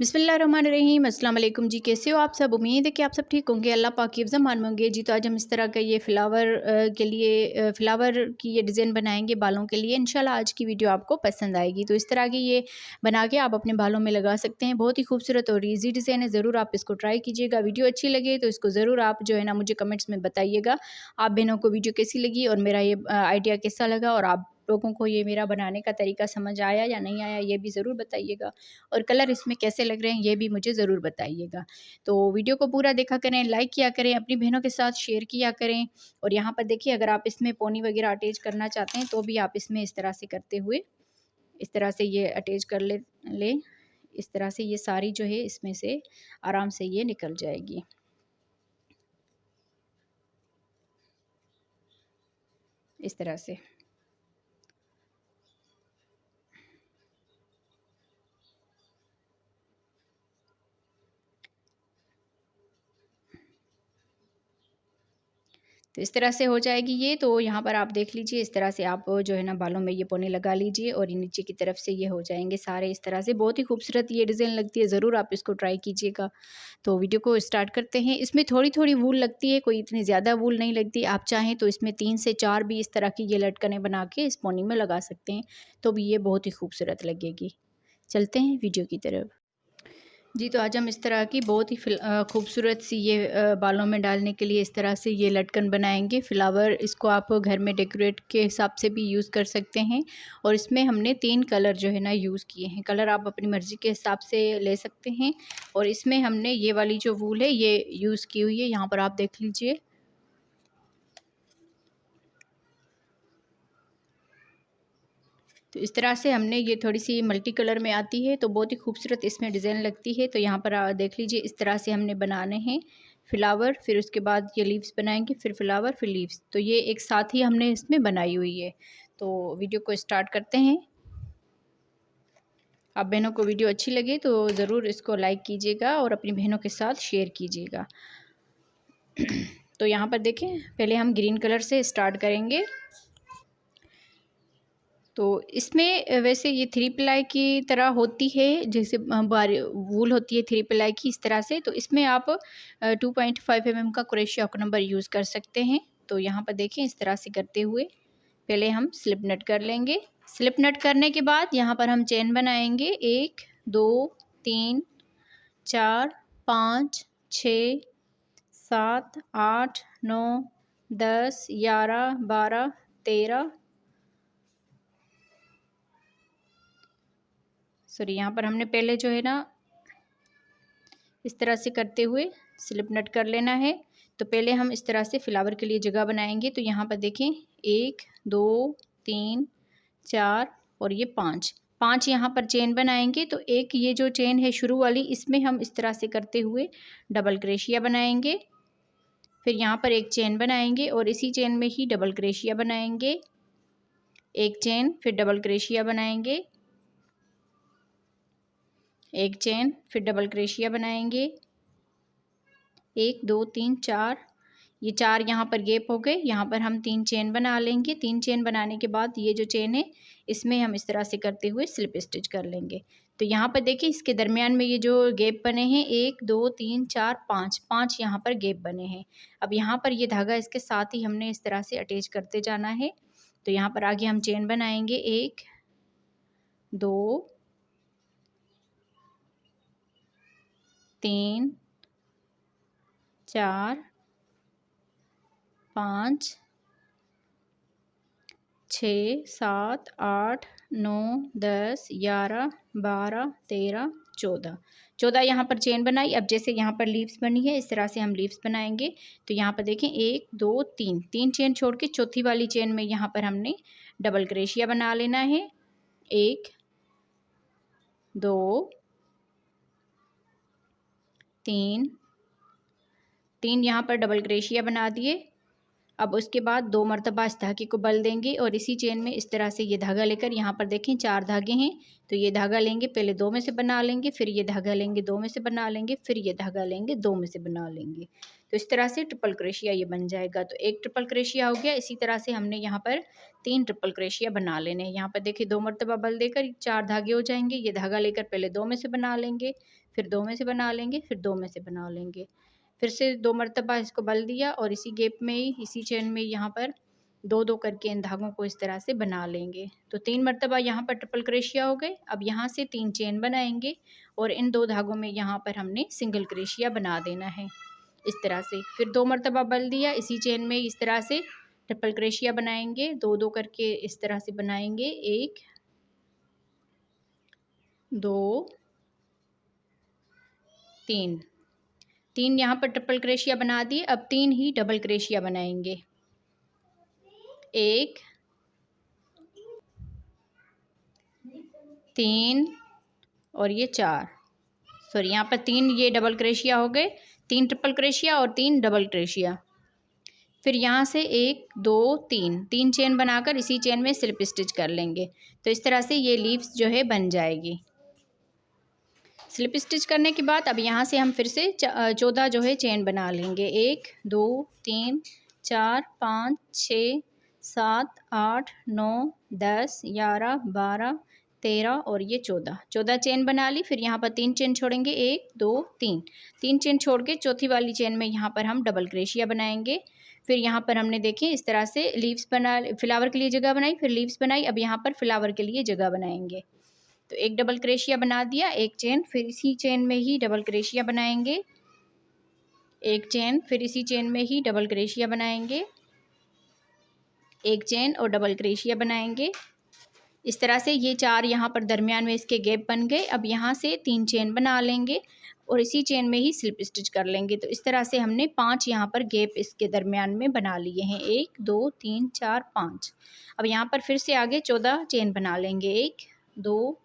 बिस्मिल्लाहिर्रहमानिर्रहीम। अस्सलाम वालेकुम जी, कैसे हो आप सब। उम्मीद है कि आप सब ठीक होंगे, अल्लाह पाक की ज़मान में होंगे जी। तो आज हम इस तरह का ये फ़्लावर के लिए फ़्लावर की ये डिज़ाइन बनाएंगे बालों के लिए। इंशाल्लाह आज की वीडियो आपको पसंद आएगी। तो इस तरह की ये बना के आप अपने बालों में लगा सकते हैं। बहुत ही खूबसूरत और ईजी डिज़ाइन है, ज़रूर आप इसको ट्राई कीजिएगा। वीडियो अच्छी लगे तो इसको ज़रूर आप जो है ना मुझे कमेंट्स में बताइएगा आप बहनों को वीडियो कैसी लगी और मेरा ये आइडिया कैसा लगा, और आप लोगों को ये मेरा बनाने का तरीका समझ आया या नहीं आया ये भी ज़रूर बताइएगा, और कलर इसमें कैसे लग रहे हैं ये भी मुझे ज़रूर बताइएगा। तो वीडियो को पूरा देखा करें, लाइक किया करें, अपनी बहनों के साथ शेयर किया करें। और यहाँ पर देखिए, अगर आप इसमें पोनी वगैरह अटैच करना चाहते हैं तो भी आप इसमें इस तरह से करते हुए इस तरह से ये अटैच कर ले। इस तरह से ये सारी जो है इसमें से आराम से ये निकल जाएगी। इस तरह से तो इस तरह से हो जाएगी ये। तो यहाँ पर आप देख लीजिए, इस तरह से आप जो है ना बालों में ये पोने लगा लीजिए और ये नीचे की तरफ से ये हो जाएंगे सारे इस तरह से। बहुत ही खूबसूरत ये डिज़ाइन लगती है, ज़रूर आप इसको ट्राई कीजिएगा। तो वीडियो को स्टार्ट करते हैं। इसमें थोड़ी थोड़ी वूल लगती है, कोई इतनी ज़्यादा वूल नहीं लगती। आप चाहें तो इसमें 3 से 4 भी इस तरह की ये लटकनें बना के इस पोनी में लगा सकते हैं, तो भी ये बहुत ही खूबसूरत लगेगी। चलते हैं वीडियो की तरफ जी। तो आज हम इस तरह की बहुत ही खूबसूरत सी ये बालों में डालने के लिए इस तरह से ये लटकन बनाएंगे फ्लावर। इसको आप घर में डेकोरेट के हिसाब से भी यूज़ कर सकते हैं। और इसमें हमने 3 कलर जो है ना यूज़ किए हैं। कलर आप अपनी मर्ज़ी के हिसाब से ले सकते हैं। और इसमें हमने ये वाली जो वूल है ये यूज़ की हुई है, यहाँ पर आप देख लीजिए। तो इस तरह से हमने ये थोड़ी सी मल्टी कलर में आती है, तो बहुत ही खूबसूरत इसमें डिज़ाइन लगती है। तो यहाँ पर देख लीजिए, इस तरह से हमने बनाने हैं फ्लावर, फिर उसके बाद ये लीव्स बनाएंगे, फिर फ्लावर, फिर लीव्स। तो ये एक साथ ही हमने इसमें बनाई हुई है। तो वीडियो को स्टार्ट करते हैं। आप बहनों को वीडियो अच्छी लगे तो ज़रूर इसको लाइक कीजिएगा और अपनी बहनों के साथ शेयर कीजिएगा। तो यहाँ पर देखें, पहले हम ग्रीन कलर से स्टार्ट करेंगे। तो इसमें वैसे ये 3 प्लाई की तरह होती है, जैसे वूल होती है 3 प्लाई की, इस तरह से। तो इसमें आप 2.5 mm का क्रोशिया हुक नंबर यूज़ कर सकते हैं। तो यहाँ पर देखें, इस तरह से करते हुए पहले हम स्लिप नट कर लेंगे। स्लिप नट करने के बाद यहाँ पर हम चेन बनाएंगे 1 2 3 4 5 6 7 8 9 10 11 12 13। सॉरी, यहाँ पर हमने पहले जो है ना इस तरह से करते हुए स्लिप नट कर लेना है। तो पहले हम इस तरह से फ्लावर के लिए जगह बनाएंगे। तो यहाँ पर देखें, 1 2 3 4 और ये 5 यहाँ पर चेन बनाएंगे। तो एक ये जो चेन है शुरू वाली, इसमें हम इस तरह से करते हुए डबल क्रोशिया बनाएंगे। फिर यहाँ पर एक चेन बनाएंगे और इसी चेन में ही डबल क्रोशिया बनाएंगे। एक चेन, फिर डबल क्रोशिया बनाएंगे, एक चेन, फिर डबल क्रोशिया बनाएंगे। 1 2 3 4, ये 4 यहाँ पर गैप हो गए। यहाँ पर हम 3 चेन बना लेंगे। 3 चेन बनाने के बाद ये जो चेन है इसमें हम इस तरह से करते हुए स्लिप स्टिच कर लेंगे। तो यहाँ पर देखिए, इसके दरमियान में ये जो गैप बने हैं 1 2 3 4 5 यहाँ पर गैप बने हैं। अब यहाँ पर ये धागा इसके साथ ही हमने इस तरह से अटैच करते जाना है। तो यहाँ पर आगे हम चेन बनाएंगे 1 2 3 4 5 6 7 8 9 10 11 12 13 14 यहाँ पर चेन बनाई। अब जैसे यहाँ पर लीव्स बनी है, इस तरह से हम लीव्स बनाएंगे। तो यहाँ पर देखें, 1 2 3 चेन छोड़ के चौथी वाली चेन में यहाँ पर हमने डबल क्रोशिया बना लेना है। 1 2 3 यहाँ पर डबल क्रोशिया बना दिए। अब उसके बाद 2 मरतबा इस धागे को बल देंगे और इसी चेन में इस तरह से ये धागा लेकर, यहाँ पर देखें 4 धागे हैं, तो ये धागा लेंगे, पहले 2 में से बना लेंगे, फिर ये धागा लेंगे, 2 में से बना लेंगे, फिर ये धागा लेंगे, 2 में से बना लेंगे। तो इस तरह से ट्रिपल क्रोशिया ये बन जाएगा। तो एक ट्रिपल क्रोशिया हो गया। इसी तरह से हमने यहाँ पर 3 ट्रिपल क्रोशिया बना लेने हैं। यहाँ पर देखिए 2 मरतबा बल देकर 4 धागे हो जाएंगे। ये धागा लेकर पहले 2 में से बना लेंगे, फिर 2 में से बना लेंगे, फिर 2 में से बना लेंगे, फिर से 2 मरतबा इसको बल दिया और इसी गैप में ही, इसी चेन में यहाँ पर 2-2 करके इन धागों को इस तरह से बना लेंगे। तो 3 मरतबा यहाँ पर ट्रिपल क्रोशिया हो गए। अब यहाँ से 3 चेन बनाएंगे और इन 2 धागों में यहाँ पर हमने सिंगल क्रोशिया बना देना है इस तरह से। फिर 2 मरतबा बल दिया, इसी चेन में इस तरह से ट्रिपल क्रोशिया बनाएंगे, 2-2 करके इस तरह से बनाएंगे, 1 2 3 3 यहाँ पर ट्रिपल क्रोशिया बना दिए। अब 3 ही डबल क्रोशिया बनाएंगे, 1 3 और ये 4, सॉरी यहाँ पर 3 ये डबल क्रोशिया हो गए, 3 ट्रिपल क्रोशिया और 3 डबल क्रोशिया। फिर यहाँ से 1 2 3 चेन बनाकर इसी चेन में स्लिप स्टिच कर लेंगे। तो इस तरह से ये लीव्स जो है बन जाएगी। स्लिप स्टिच करने के बाद अब यहाँ से हम फिर से 14 जो है चेन बना लेंगे, 1 2 3 4 5 6 7 8 9 10 11 12 13 और ये 14 चेन बना ली। फिर यहाँ पर 3 चेन छोड़ेंगे, 1 2 3 चेन छोड़ के चौथी वाली चेन में यहाँ पर हम डबल क्रोशिया बनाएंगे। फिर यहाँ पर हमने देखें इस तरह से लीव्स बना, फ्लावर के लिए जगह बनाई, फिर लीव्स बनाई। अब यहाँ पर फ्लावर के लिए जगह बनाएंगे। तो एक डबल क्रोशिया बना दिया, एक चेन, फिर इसी चेन में ही डबल क्रोशिया बनाएंगे, एक चेन, फिर इसी चेन में ही डबल क्रोशिया बनाएंगे, एक चेन और डबल क्रोशिया बनाएंगे। इस तरह से ये 4 यहाँ पर दरमियान में इसके गैप बन गए। अब यहाँ से 3 चेन बना लेंगे और इसी चेन में ही स्लिप स्टिच कर लेंगे। तो इस तरह से हमने 5 यहाँ पर गैप इसके दरमियान में बना लिए हैं, 1 2 3 4 5। अब यहाँ पर फिर से आगे 14 चेन बना लेंगे, 1 2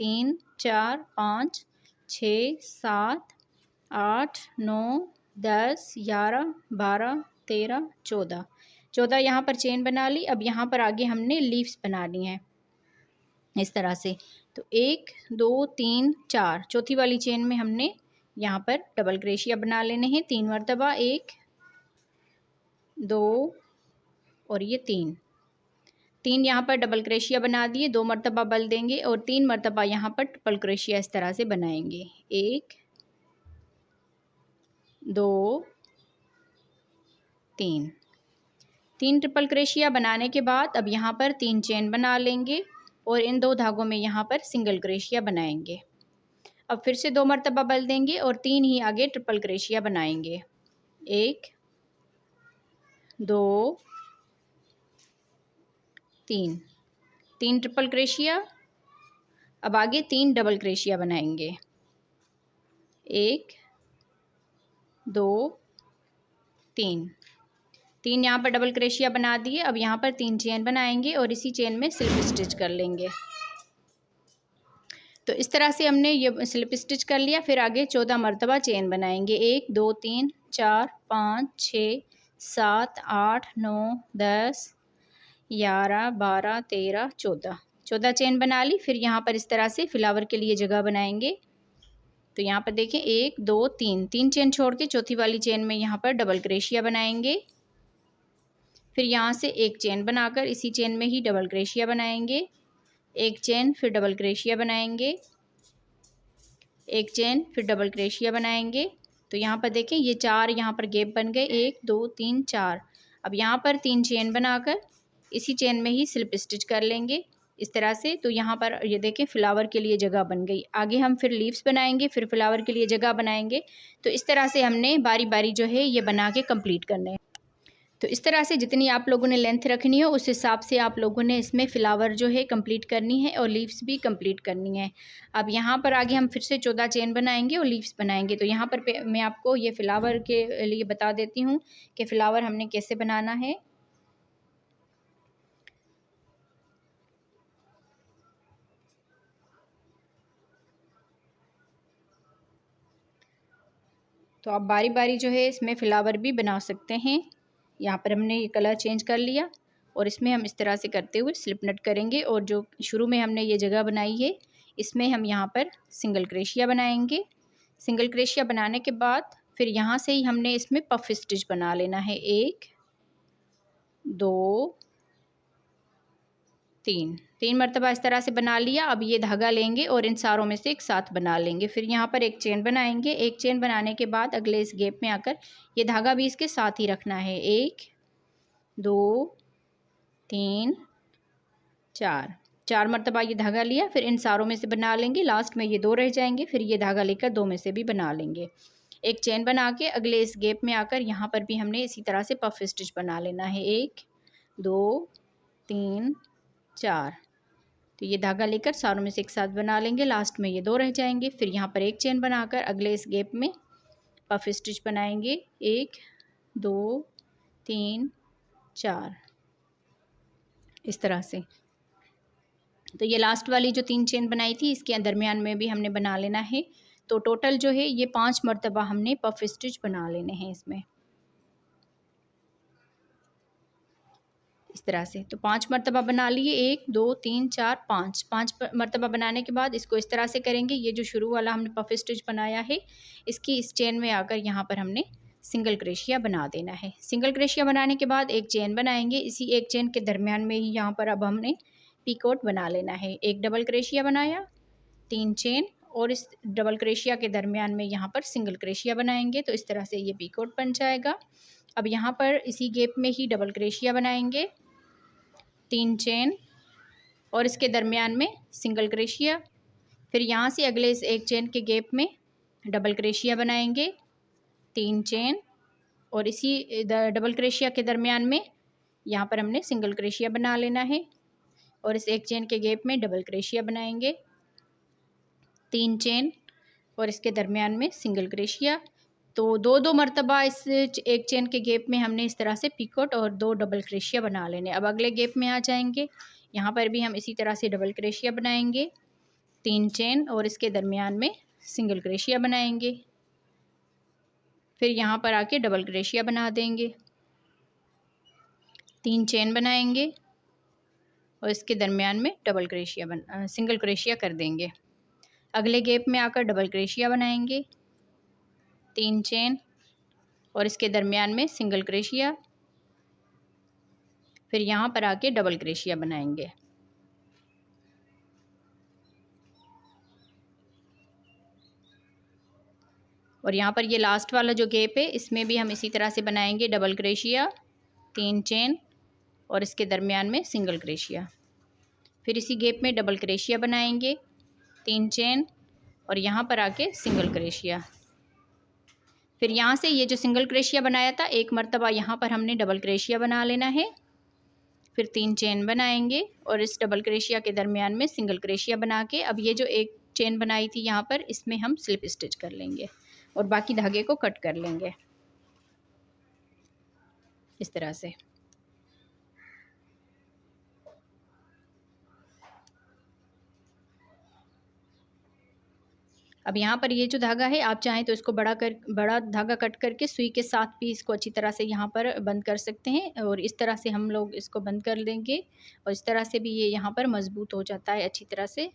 3 4 5 6 7 8 9 10 11 12 13 14 यहाँ पर चेन बना ली। अब यहाँ पर आगे हमने लीव्स बनानी है इस तरह से। तो 1 2 3 4 चौथी वाली चेन में हमने यहाँ पर डबल क्रोशिया बना लेने हैं 3 मरतबा, 1 2 और ये 3 यहाँ पर डबल क्रोशिया बना दिए, 2 मरतबा बल देंगे और 3 मरतबा यहाँ पर ट्रिपल क्रोशिया इस तरह से बनाएंगे, 1 2 3 ट्रिपल क्रोशिया बनाने के बाद अब यहाँ पर 3 चेन बना लेंगे और इन 2 धागों में यहाँ पर सिंगल क्रोशिया बनाएंगे। अब फिर से 2 मरतबा बल देंगे और 3 ही आगे ट्रिपल क्रोशिया बनाएंगे, 1 2 3 ट्रिपल क्रोशिया। अब आगे 3 डबल क्रोशिया बनाएंगे, 1 2 3 यहाँ पर डबल क्रोशिया बना दिए। अब यहाँ पर 3 चेन बनाएंगे और इसी चेन में स्लिप स्टिच कर लेंगे। तो इस तरह से हमने ये स्लिप स्टिच कर लिया। फिर आगे 14 मरतबा चेन बनाएंगे, 1 2 3 4 5 6 7 8 9 10 11 12 13 14 चेन बना ली। फिर यहाँ पर इस तरह से फ्लावर के लिए जगह बनाएंगे। तो यहाँ पर देखें 1 2 3 चेन छोड़ के चौथी वाली चेन में यहाँ पर डबल क्रोशिया बनाएंगे। फिर यहाँ से एक चेन बनाकर इसी चेन में ही डबल क्रोशिया बनाएंगे, एक चेन, फिर डबल क्रोशिया बनाएंगे, एक चेन, फिर डबल क्रोशिया बनाएंगे। तो यहाँ पर देखें ये 4 यहाँ पर गैप बन गए, 1 2 3 4। अब यहाँ पर 3 चेन बनाकर इसी चेन में ही स्लिप स्टिच कर लेंगे इस तरह से। तो यहाँ पर ये देखें फ्लावर के लिए जगह बन गई। आगे हम फिर लीव्स बनाएंगे, फिर फ्लावर के लिए जगह बनाएंगे। तो इस तरह से हमने बारी बारी जो है ये बना के कंप्लीट करने हैं। तो इस तरह से जितनी आप लोगों ने लेंथ रखनी है उस हिसाब से आप लोगों ने इसमें फ्लावर जो है कंप्लीट करनी है और लीव्स भी कंप्लीट करनी है। अब यहाँ पर आगे हम फिर से 14 चेन बनाएंगे और लीव्स बनाएंगे। तो यहाँ पर मैं आपको ये फ्लावर के लिए बता देती हूँ कि फ्लावर हमने कैसे बनाना है। तो आप बारी बारी जो है इसमें फ्लावर भी बना सकते हैं। यहाँ पर हमने ये कलर चेंज कर लिया और इसमें हम इस तरह से करते हुए स्लिप नट करेंगे और जो शुरू में हमने ये जगह बनाई है इसमें हम यहाँ पर सिंगल क्रोशिया बनाएंगे। सिंगल क्रोशिया बनाने के बाद फिर यहाँ से ही हमने इसमें पफ स्टिच बना लेना है। 1 2 3 मरतबा इस तरह से बना लिया। अब ये धागा लेंगे और इन सारों में से एक साथ बना लेंगे। फिर यहाँ पर एक चेन बनाएंगे। एक चेन बनाने के बाद अगले इस गैप में आकर ये धागा भी इसके साथ ही रखना है। 1 2 3 4 मरतबा ये धागा लिया। फिर इन सारों में से बना लेंगे। लास्ट में ये 2 रह जाएंगे। फिर ये धागा लेकर 2 में से भी बना लेंगे। एक चेन बना के अगले इस गैप में आकर यहाँ पर भी हमने इसी तरह से पफ स्टिच बना लेना है। 1 2 3 4। तो ये धागा लेकर सारों में से एक साथ बना लेंगे। लास्ट में ये 2 रह जाएंगे। फिर यहाँ पर एक चेन बनाकर अगले इस गैप में पफ स्टिच बनाएंगे। 1 2 3 4 इस तरह से। तो ये लास्ट वाली जो 3 चेन बनाई थी इसके दरमियान में भी हमने बना लेना है। तो टोटल जो है ये 5 मरतबा हमने पफ स्टिच बना लेने हैं इसमें, इस तरह से। तो 5 मरतबा बना लिए। 1 2 3 4 5 मरतबा बनाने के बाद इसको इस तरह से करेंगे। ये जो शुरू वाला हमने पफ स्टिच बनाया है इसकी इस चेन में आकर यहाँ पर हमने सिंगल क्रोशिया बना देना है। सिंगल क्रोशिया बनाने के बाद एक चेन बनाएंगे। इसी एक चेन के दरमियान में ही यहाँ पर अब हमने पीकोट बना लेना है। एक डबल क्रोशिया बनाया, 3 चेन और इस डबल क्रोशिया के दरमियान में यहाँ पर सिंगल क्रोशिया बनाएंगे। तो इस तरह से ये पीकोट बन जाएगा। अब यहाँ पर इसी गैप में ही डबल क्रोशिया बनाएंगे, 3 चेन और इसके दरमियान में सिंगल क्रोशिया। फिर यहाँ से अगले इस एक चेन के गैप में डबल क्रोशिया बनाएंगे, 3 चेन और इसी डबल क्रोशिया के दरमियान में यहाँ पर हमने सिंगल क्रोशिया बना लेना है और इस एक चेन के गैप में डबल क्रोशिया बनाएंगे, 3 चेन और इसके दरमियान में सिंगल क्रोशिया। तो 2 मरतबा इस एक चेन के गैप में हमने इस तरह से पिकोट और 2 डबल क्रोशिया बना लेने। अब अगले गैप में आ जाएंगे। यहाँ पर भी हम इसी तरह से डबल क्रोशिया बनाएंगे, 3 चेन और इसके दरमियान में सिंगल क्रोशिया बनाएंगे। फिर यहाँ पर आके डबल क्रोशिया बना देंगे, 3 चेन बनाएंगे और इसके दरमियान में डबल क्रोशिया सिंगल क्रोशिया कर देंगे। अगले गैप में आकर डबल क्रोशिया बनाएंगे, 3 चेन और इसके दरमियान में सिंगल क्रोशिया। फिर यहाँ पर आके डबल क्रोशिया बनाएंगे। और यहाँ पर ये लास्ट वाला जो गैप है इसमें भी हम इसी तरह से बनाएंगे, डबल क्रोशिया, 3 चेन और इसके दरमियान में सिंगल क्रोशिया। फिर इसी गैप में डबल क्रोशिया बनाएंगे, 3 चेन और यहाँ पर आके सिंगल क्रोशिया। फिर यहाँ से ये जो सिंगल क्रोशिया बनाया था एक मरतबा यहाँ पर हमने डबल क्रोशिया बना लेना है। फिर 3 चेन बनाएंगे और इस डबल क्रोशिया के दरमियान में सिंगल क्रोशिया बना के अब ये जो एक चेन बनाई थी यहाँ पर इसमें हम स्लिप स्टिच कर लेंगे और बाकी धागे को कट कर लेंगे इस तरह से। अब यहाँ पर ये जो धागा है आप चाहें तो इसको बड़ा धागा कट करके सुई के साथ भी इसको अच्छी तरह से यहाँ पर बंद कर सकते हैं और इस तरह से हम लोग इसको बंद कर लेंगे और इस तरह से भी ये यहाँ पर मजबूत हो जाता है अच्छी तरह से।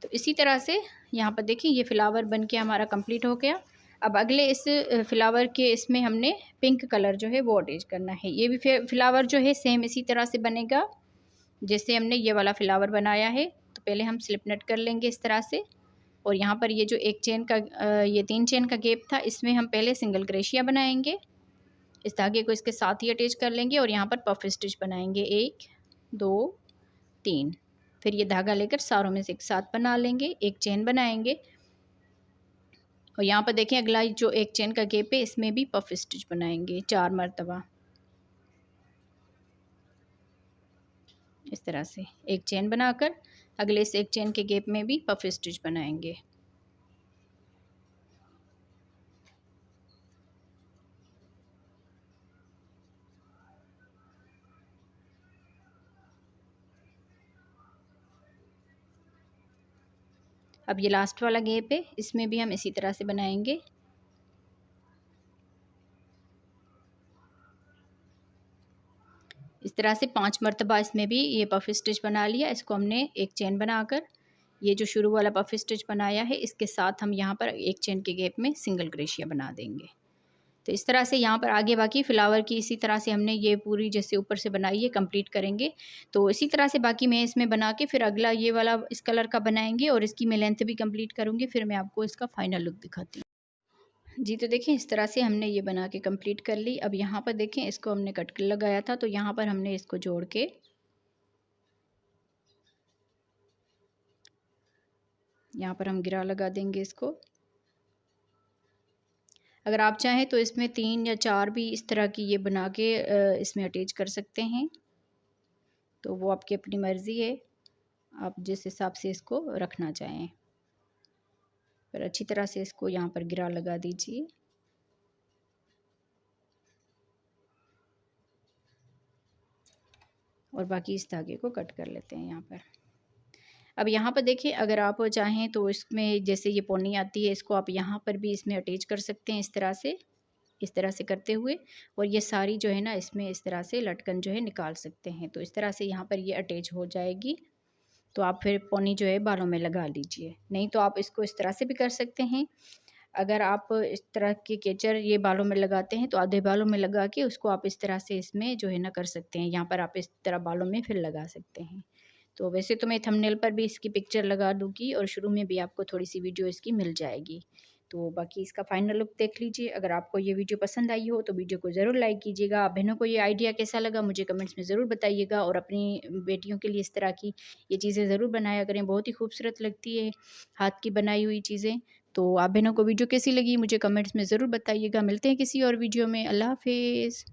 तो इसी तरह से यहाँ पर देखिए ये फ्लावर बन के हमारा कंप्लीट हो गया। अब अगले इस फ्लावर के इसमें हमने पिंक कलर जो है वो अटैच करना है। ये भी फ्लावर जो है सेम इसी तरह से बनेगा जैसे हमने ये वाला फ्लावर बनाया है। तो पहले हम स्लिप नट कर लेंगे इस तरह से और यहाँ पर ये जो एक चेन का ये 3 चेन का गैप था इसमें हम पहले सिंगल क्रोशिया बनाएंगे। इस धागे को इसके साथ ही अटैच कर लेंगे और यहाँ पर पफ स्टिच बनाएंगे, 1 2 3। फिर ये धागा लेकर सारों में से एक साथ बना लेंगे, एक चेन बनाएंगे और यहाँ पर देखें अगला जो एक चेन का गैप है इसमें भी पफ स्टिच बनाएंगे 4 मरतबा इस तरह से। एक चेन बनाकर अगले से एक चेन के गैप में भी पफ स्टिच बनाएंगे। अब ये लास्ट वाला गैप है, इसमें भी हम इसी तरह से बनाएंगे। इस तरह से 5 मरतबा इसमें भी ये पफ स्टिच बना लिया। इसको हमने एक चेन बनाकर ये जो शुरू वाला पफ स्टिच बनाया है इसके साथ हम यहाँ पर एक चेन के गैप में सिंगल क्रोशिया बना देंगे। तो इस तरह से यहाँ पर आगे बाकी फ्लावर की इसी तरह से हमने ये पूरी जैसे ऊपर से बनाई है कंप्लीट करेंगे। तो इसी तरह से बाकी मैं इसमें बना के फिर अगला ये वाला इस कलर का बनाएंगे और इसकी मैं लेंथ भी कंप्लीट करूँगी, फिर मैं आपको इसका फाइनल लुक दिखाती हूँ। जी, तो देखें इस तरह से हमने ये बना के कंप्लीट कर ली। अब यहाँ पर देखें इसको हमने कट कर लगाया था, तो यहाँ पर हमने इसको जोड़ के यहाँ पर हम गिरा लगा देंगे इसको। अगर आप चाहें तो इसमें 3 या 4 भी इस तरह की ये बना के इसमें अटैच कर सकते हैं, तो वो आपकी अपनी मर्ज़ी है, आप जिस हिसाब से इसको रखना चाहें। पर अच्छी तरह से इसको यहाँ पर गिरा लगा दीजिए। और बाकी इस धागे को कट कर लेते हैं यहाँ पर। अब यहाँ पर देखिए अगर आप चाहें तो इसमें जैसे ये पोनी आती है इसको आप यहाँ पर भी इसमें अटैच कर सकते हैं इस तरह से करते हुए, और ये सारी जो है ना इसमें इस तरह से लटकन जो है निकाल सकते हैं। तो इस तरह से यहाँ पर ये अटैच हो जाएगी। तो आप फिर पोनी जो है बालों में लगा लीजिए, नहीं तो आप इसको इस तरह से भी कर सकते हैं। अगर आप इस तरह के केचर ये बालों में लगाते हैं तो आधे बालों में लगा के उसको आप इस तरह से इसमें जो है ना कर सकते हैं। यहाँ पर आप इस तरह बालों में फिर लगा सकते हैं। तो वैसे तो मैं थंबनेल पर भी इसकी पिक्चर लगा दूँगी और शुरू में भी आपको थोड़ी सी वीडियो इसकी मिल जाएगी। तो बाकी इसका फाइनल लुक देख लीजिए। अगर आपको ये वीडियो पसंद आई हो तो वीडियो को ज़रूर लाइक कीजिएगा। आप बहनों को ये आइडिया कैसा लगा मुझे कमेंट्स में ज़रूर बताइएगा, और अपनी बेटियों के लिए इस तरह की ये चीज़ें ज़रूर बनाया करें, बहुत ही खूबसूरत लगती है हाथ की बनाई हुई चीज़ें। तो आप बहनों को वीडियो कैसी लगी मुझे कमेंट्स में ज़रूर बताइएगा। मिलते हैं किसी और वीडियो में। अल्लाह हाफ़िज़।